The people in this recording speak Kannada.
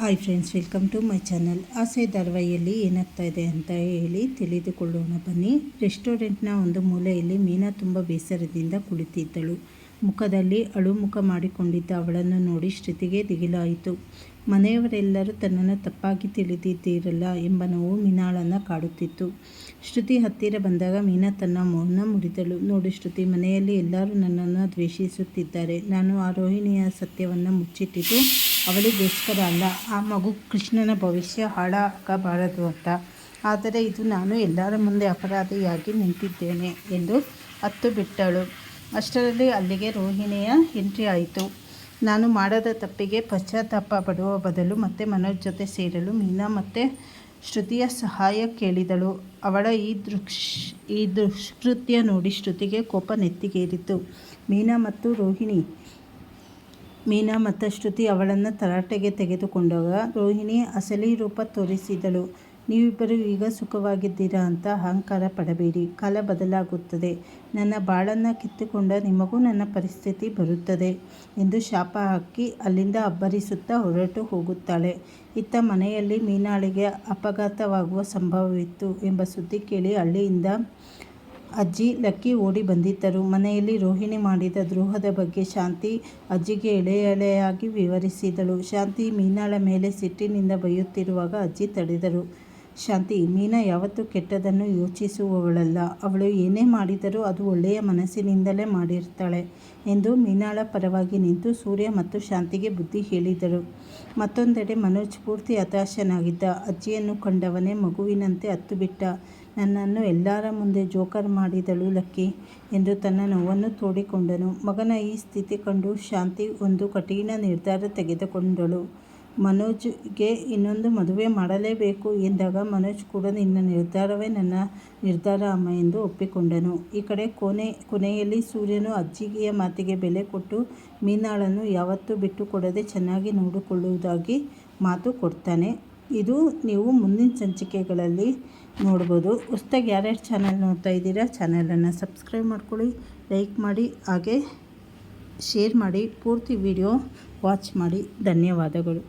Hi friends, welcome to my channel. ಆಸೆ ಧಾರಾವಾಹಿಯಲ್ಲಿ ಏನಾಗ್ತಾ ಇದೆ ಅಂತ ಹೇಳಿ ತಿಳಿದುಕೊಳ್ಳೋಣ ಬನ್ನಿ. ರೆಸ್ಟೋರೆಂಟ್ನ ಒಂದು ಮೂಲೆಯಲ್ಲಿ ಮೀನಾ ತುಂಬ ಬೇಸರದಿಂದ ಕುಳಿತಿದ್ದಳು. ಮುಖದಲ್ಲಿ ಅಳುಮುಖ ಮಾಡಿಕೊಂಡಿದ್ದ ಅವಳನ್ನು ನೋಡಿ ಶ್ರುತಿಗೆ ದಿಗಿಲಾಯಿತು. ಮನೆಯವರೆಲ್ಲರೂ ತನ್ನನ್ನು ತಪ್ಪಾಗಿ ತಿಳಿದಿದ್ದೀರಲ್ಲ ಎಂಬ ನೋವು ಮೀನಾಳನ್ನು ಕಾಡುತ್ತಿತ್ತು. ಶ್ರುತಿ ಹತ್ತಿರ ಬಂದಾಗ ಮೀನಾ ತನ್ನ ಮೌನ ಮುರಿದಳು. ನೋಡು ಶ್ರುತಿ, ಮನೆಯಲ್ಲಿ ಎಲ್ಲರೂ ನನ್ನನ್ನು ದ್ವೇಷಿಸುತ್ತಿದ್ದಾರೆ. ನಾನು ಆ ರೋಹಿಣಿಯ ಸತ್ಯವನ್ನು ಮುಚ್ಚಿಟ್ಟಿದ್ದು ಅವಳಿಗೋಸ್ಕರ ಅಲ್ಲ, ಆ ಮಗು ಕೃಷ್ಣನ ಭವಿಷ್ಯ ಹಾಳಾಗಬಾರದು ಅಂತ. ಆದರೆ ಇದು ನಾನು ಎಲ್ಲರ ಮುಂದೆ ಅಪರಾಧಿಯಾಗಿ ನಿಂತಿದ್ದೇನೆ ಎಂದು ಅತ್ತು ಬಿಟ್ಟಳು. ಅಷ್ಟರಲ್ಲಿ ಅಲ್ಲಿಗೆ ರೋಹಿಣಿಯ ಎಂಟ್ರಿ ಆಯಿತು. ನಾನು ಮಾಡದ ತಪ್ಪಿಗೆ ಪಶ್ಚಾತ್ತಾಪ ಪಡುವ ಬದಲು ಮತ್ತೆ ಮನೋಜ್ ಜೊತೆ ಸೇರಲು ಮೀನಾ ಮತ್ತೆ ಶ್ರುತಿಯ ಸಹಾಯ ಕೇಳಿದಳು. ಅವಳ ಈ ದುಷ್ಕೃತ್ಯ ನೋಡಿ ಶ್ರುತಿಗೆ ಕೋಪ ನೆತ್ತಿಗೇರಿತು. ಮೀನಾ ಮತ್ತು ಶ್ರುತಿ ಅವಳನ್ನು ತರಾಟೆಗೆ ತೆಗೆದುಕೊಂಡಾಗ ರೋಹಿಣಿ ಅಸಲಿ ರೂಪ ತೋರಿಸಿದಳು. ನೀವಿಬ್ಬರು ಈಗ ಸುಖವಾಗಿದ್ದೀರಾ ಅಂತ ಅಹಂಕಾರ ಪಡಬೇಡಿ. ಕಾಲ ಬದಲಾಗುತ್ತದೆ. ನನ್ನ ಬಾಳನ್ನು ಕಿತ್ತುಕೊಂಡ ನಿಮಗೂ ನನ್ನ ಪರಿಸ್ಥಿತಿ ಬರುತ್ತದೆ ಎಂದು ಶಾಪ ಹಾಕಿ ಅಲ್ಲಿಂದ ಅಬ್ಬರಿಸುತ್ತಾ ಹೊರಟು ಹೋಗುತ್ತಾಳೆ. ಇತ್ತ ಮನೆಯಲ್ಲಿ ಮೀನಾಳಿಗೆ ಅಪಘಾತವಾಗುವ ಸಂಭವವಿತ್ತು ಎಂಬ ಸುದ್ದಿ ಕೇಳಿ ಹಳ್ಳಿಯಿಂದ ಅಜ್ಜಿ ಲಕ್ಕಿ ಓಡಿ ಬಂದಿದ್ದರು. ಮನೆಯಲ್ಲಿ ರೋಹಿಣಿ ಮಾಡಿದ ದ್ರೋಹದ ಬಗ್ಗೆ ಶಾಂತಿ ಅಜ್ಜಿಗೆ ಎಳೆಯಾಗಿ ವಿವರಿಸಿದಳು. ಶಾಂತಿ ಮೀನಾಳ ಮೇಲೆ ಸಿಟ್ಟಿನಿಂದ ಬೈಯುತ್ತಿರುವಾಗ ಅಜ್ಜಿ ತಡೆದರು. ಶಾಂತಿ, ಮೀನಾ ಯಾವತ್ತೂ ಕೆಟ್ಟದನ್ನು ಯೋಚಿಸುವವಳಲ್ಲ. ಅವಳು ಏನೇ ಮಾಡಿದರೂ ಅದು ಒಳ್ಳೆಯ ಮನಸ್ಸಿನಿಂದಲೇ ಮಾಡಿರ್ತಾಳೆ ಎಂದು ಮೀನಾಳ ಪರವಾಗಿ ನಿಂತು ಸೂರ್ಯ ಮತ್ತು ಶಾಂತಿಗೆ ಬುದ್ಧಿ ಹೇಳಿದರು. ಮತ್ತೊಂದೆಡೆ ಮನೋಜ್ ಪೂರ್ತಿ ಹತಾಶನಾಗಿದ್ದ. ಅಜ್ಜಿಯನ್ನು ಕಂಡವನೇ ಮಗುವಿನಂತೆ ಹತ್ತುಬಿಟ್ಟ. ನನ್ನನ್ನು ಎಲ್ಲರ ಮುಂದೆ ಜೋಕರ್ ಮಾಡಿದಳು ಲಕ್ಕಿ ಎಂದು ತನ್ನ ನೋವನ್ನು ತೋಡಿಕೊಂಡನು. ಮಗನ ಈ ಸ್ಥಿತಿ ಕಂಡು ಶಾಂತಿ ಒಂದು ಕಠಿಣ ನಿರ್ಧಾರ ತೆಗೆದುಕೊಂಡಳು. ಮನೋಜ್ಗೆ ಇನ್ನೊಂದು ಮದುವೆ ಮಾಡಲೇಬೇಕು ಎಂದಾಗ ಮನೋಜ್ ಕೂಡ ನಿನ್ನ ನಿರ್ಧಾರವೇ ನನ್ನ ನಿರ್ಧಾರ ಅಮ್ಮ ಎಂದು ಒಪ್ಪಿಕೊಂಡನು. ಈ ಕಡೆ ಕೊನೆಯಲ್ಲಿ ಸೂರ್ಯನು ಅಜ್ಜಿಯ ಮಾತಿಗೆ ಬೆಲೆ ಕೊಟ್ಟು ಮೀನಾಳನ್ನು ಯಾವತ್ತೂ ಬಿಟ್ಟು ಕೊಡದೆ ಚೆನ್ನಾಗಿ ನೋಡಿಕೊಳ್ಳುವುದಾಗಿ ಮಾತು ಕೊಡ್ತಾನೆ. ಇದು ನೀವು ಮುಂದಿನ ಸಂಚಿಕೆಗಳಲ್ಲಿ ನೋಡ್ಬೋದು. ಹೊಸದಾಗಿ ಯಾರ್ಯಾರು ಚಾನಲ್ ನೋಡ್ತಾ ಇದ್ದೀರಾ ಚಾನಲನ್ನು ಸಬ್ಸ್ಕ್ರೈಬ್ ಮಾಡ್ಕೊಳ್ಳಿ, ಲೈಕ್ ಮಾಡಿ, ಹಾಗೆ ಶೇರ್ ಮಾಡಿ, ಪೂರ್ತಿ ವಿಡಿಯೋ ವಾಚ್ ಮಾಡಿ. ಧನ್ಯವಾದಗಳು.